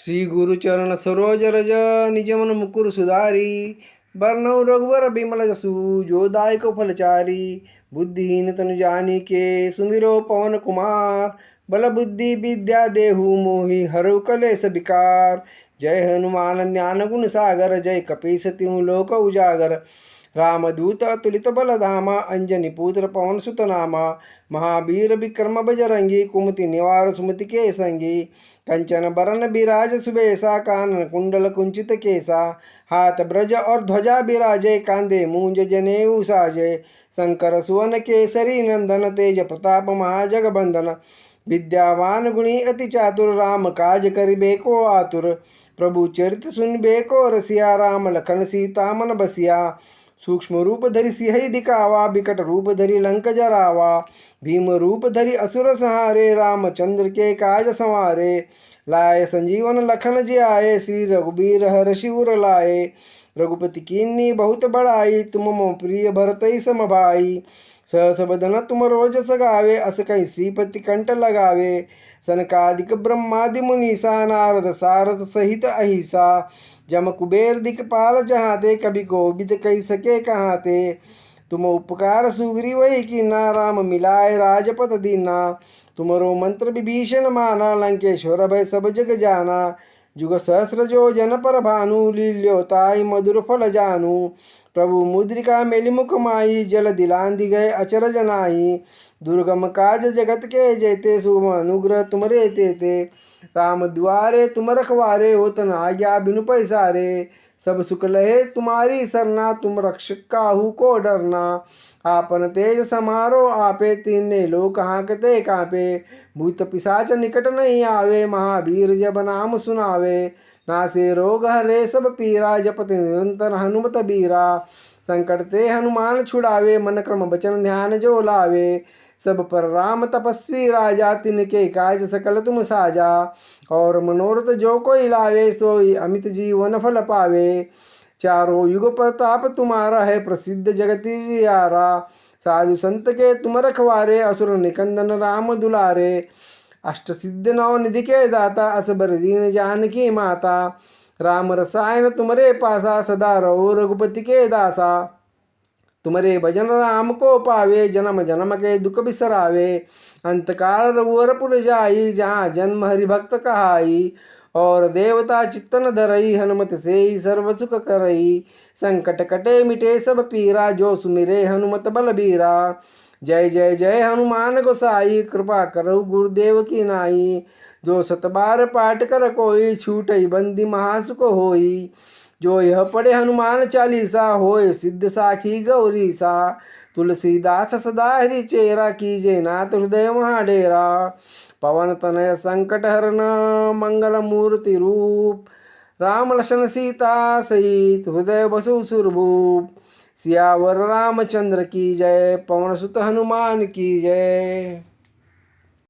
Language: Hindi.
श्री गुरुचरण सरोज रज निज मन मुकुर सुधारी। बरनऊ रघुवर बिमल जसु जो दायक फलचारी। बुद्धिहीन तनु जानिके सुमिरो पवन कुमार। बल बुद्धि विद्या देहु मोहि हरऊ कलेस विकार। जय हनुमान ज्ञान गुण सागर जय कपीस तिहु लोक उजागर। रामदूत अतुलित बल धामा अंजनी पुत्र पवन सुत नामा। महावीर विक्रम बजरंगी कुमति निवार सुमति के संगी। कंचन बरन बिराज सुबेसा कानन कुंडल कुंचित केसा। हाथ ब्रज और ध्वजा बिराजे कांधे मूंज जनेऊ साजे। शंकर सुवन केसरी नंदन तेज प्रताप महाजगबंदन। विद्यावान गुणी अति चातुर राम काज करिबे को आतुर। प्रभु चरित सुनबे को रसिया राम लखन सीता मन बसिया। सूक्ष्म रूप धरि सिंह दिखावा बिकट रूप धरि लंक जरावा। भीम रूप धरि असुर संहारे रामचंद्र के काज संवारे। लाए संजीवन लखन जियाए श्री रघुबीर हर्षि उर लाए। रघुपति कीन्ही बहुत बड़ाई तुम मम प्रिय भरतहि सम भाई। सहस बदन तुम रोज सगावे अस कहीं श्रीपति कंठ लगावे। सनकादिक ब्रह्मादि मुनीसा नारद सारद सहित अहिसा। जम कुबेर दिखपाल जहाते कभी कोविद कही सके कहाते। तुम उपकार सुग्रीव वही कीना राम मिलाए राजपथ दीना। तुमरो मंत्र विभीषण माना लंकेश्वर भय सब जग जाना। जुग सहस्र जो जन पर भानु लील्योताई मधुर फल जानू। प्रभु मुद्रिका मेलि मुख माही जल दिलान दी गए अचरज नाही। दुर्गम काज जगत के जेते शुभ अनुग्रह तुमरे तेते। राम द्वारे तुम रखवारे होत न आज्ञा बिनु पैसारे। सब सुख लहे तुम्हारी सरना तुम रक्षक काहू को डरना। आपन तेज समारो आपे तीनों लोक हांकते कांपे। भूत पिशाच निकट नहीं आवे महावीर जब नाम सुनावे। नासे रोग हरे सब पीरा जपति निरंतर हनुमत बीरा। संकट ते हनुमान छुड़ावे मन क्रम वचन ध्यान जो लावे। सब पर राम तपस्वी राजा तिनके काज सकल तुम साजा। और मनोरथ जो कोई लावे सोई अमित जीवन फल पावे। चारों युग प्रताप तुम्हारा है प्रसिद्ध जगति जियारा। साधु संत के तुम रखवारे असुर निकंदन राम दुलारे। अष्ट सिद्ध नौ निधि के दाता असबर दीन जानकी माता। राम रसायन तुमरे पासा सदा रहो रघुपति के दासा। तुम्हारे भजन राम को पावे जन्म जन्म के दुख बिसरावे। अंतकाल रघुवर पुर जाई जहाँ जन्म हरि भक्त कहाई। और देवता चित्तन धरई हनुमत से ही सर्व सुख करई। संकट कटे मिटे सब पीरा जो सुमिरे हनुमत बलबीरा। जय जय जय हनुमान गोसाई कृपा करहु गुरुदेव की नाई। जो सतबार पाठ कर कोई छूटई बंदी महासुख होई। जो यह पढ़े हनुमान चालीसा होए सिद्ध साखी गौरी सा। तुलसीदास सदा हरि चेरा कीजे नाथ हृदय महाडेरा। पवन तनय संकट हरन मंगल मूर्ति रूप। राम लक्ष्मण सीता सहित हृदय बसु सुरभूप। सियावर रामचंद्र की जय पवन सुत हनुमान की जय।